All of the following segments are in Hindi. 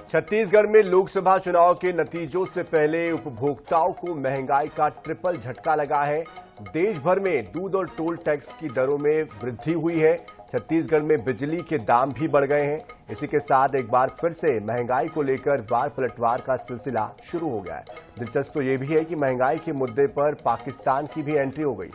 छत्तीसगढ़ में लोकसभा चुनाव के नतीजों से पहले उपभोक्ताओं को महंगाई का ट्रिपल झटका लगा है। देश भर में दूध और टोल टैक्स की दरों में वृद्धि हुई है। छत्तीसगढ़ में बिजली के दाम भी बढ़ गए हैं। इसी के साथ एक बार फिर से महंगाई को लेकर वार पलटवार का सिलसिला शुरू हो गया है। दिलचस्प तो ये भी है कि महंगाई के मुद्दे पर पाकिस्तान की भी एंट्री हो गई।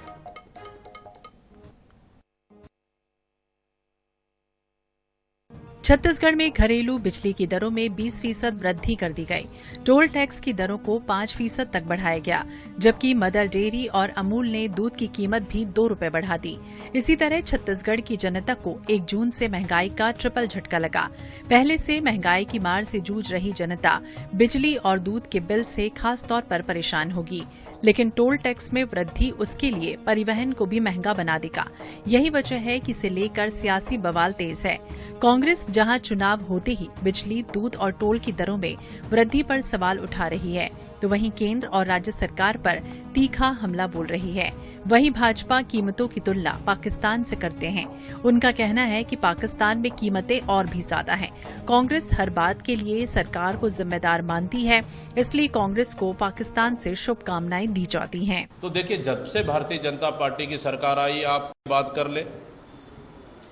छत्तीसगढ़ में घरेलू बिजली की दरों में 20% वृद्धि कर दी गई। टोल टैक्स की दरों को 5% तक बढ़ाया गया, जबकि मदर डेयरी और अमूल ने दूध की कीमत भी 2 रुपए बढ़ा दी। इसी तरह छत्तीसगढ़ की जनता को 1 जून से महंगाई का ट्रिपल झटका लगा। पहले से महंगाई की मार से जूझ रही जनता बिजली और दूध के बिल से खास तौर पर परेशान होगी, लेकिन टोल टैक्स में वृद्धि उसके लिए परिवहन को भी महंगा बना देगा। यही वजह है कि इसे लेकर सियासी बवाल तेज है। कांग्रेस जहां चुनाव होते ही बिजली, दूध और टोल की दरों में वृद्धि पर सवाल उठा रही है, तो वहीं केंद्र और राज्य सरकार पर तीखा हमला बोल रही है। वहीं भाजपा कीमतों की तुलना पाकिस्तान से करते हैं। उनका कहना है कि पाकिस्तान में कीमतें और भी ज्यादा हैं। कांग्रेस हर बात के लिए सरकार को जिम्मेदार मानती है, इसलिए कांग्रेस को पाकिस्तान से शुभकामनाएं दी जाती हैं। तो देखिए, जब से भारतीय जनता पार्टी की सरकार आई, आप बात कर ले,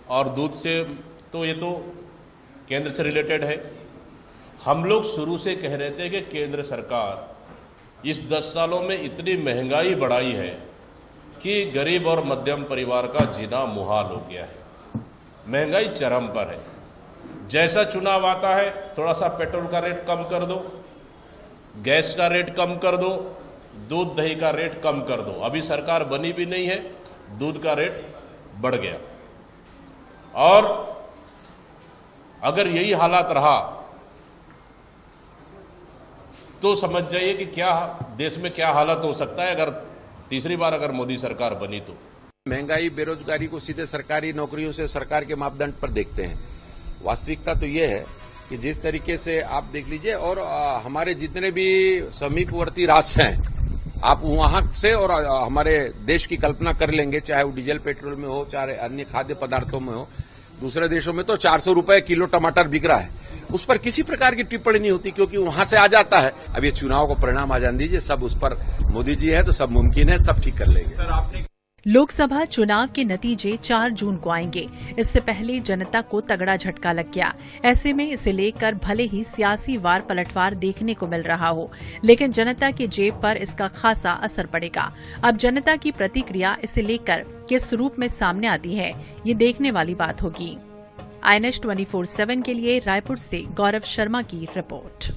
और दूध से तो ये तो केंद्र से रिलेटेड है। हम लोग शुरू से कह रहे थे कि केंद्र सरकार इस 10 सालों में इतनी महंगाई बढ़ाई है कि गरीब और मध्यम परिवार का जीना मुहाल हो गया है। महंगाई चरम पर है। जैसा चुनाव आता है, थोड़ा सा पेट्रोल का रेट कम कर दो, गैस का रेट कम कर दो, दूध दही का रेट कम कर दो। अभी सरकार बनी भी नहीं है, दूध का रेट बढ़ गया। और अगर यही हालात रहा तो समझ जाइए कि क्या देश में क्या हालत हो सकता है अगर तीसरी बार अगर मोदी सरकार बनी तो। महंगाई, बेरोजगारी को सीधे सरकारी नौकरियों से, सरकार के मापदंड पर देखते हैं। वास्तविकता तो ये है कि जिस तरीके से आप देख लीजिए, और हमारे जितने भी समीपवर्ती राष्ट्र हैं, आप वहां से और हमारे देश की कल्पना कर लेंगे, चाहे वो डीजल पेट्रोल में हो, चाहे अन्य खाद्य पदार्थों में हो। दूसरे देशों में तो 400 रुपए किलो टमाटर बिक रहा है, उस पर किसी प्रकार की टिप्पणी नहीं होती, क्योंकि वहां से आ जाता है। अब ये चुनाव का परिणाम आ जाने दीजिए, सब उस पर मोदी जी है तो सब मुमकिन है, सब ठीक कर लेंगे। लोकसभा चुनाव के नतीजे 4 जून को आएंगे। इससे पहले जनता को तगड़ा झटका लग गया। ऐसे में इसे लेकर भले ही सियासी वार पलटवार देखने को मिल रहा हो, लेकिन जनता की जेब पर इसका खासा असर पड़ेगा। अब जनता की प्रतिक्रिया इसे लेकर किस रूप में सामने आती है, ये देखने वाली बात होगी। INS 24/7 के लिए रायपुर से गौरव शर्मा की रिपोर्ट।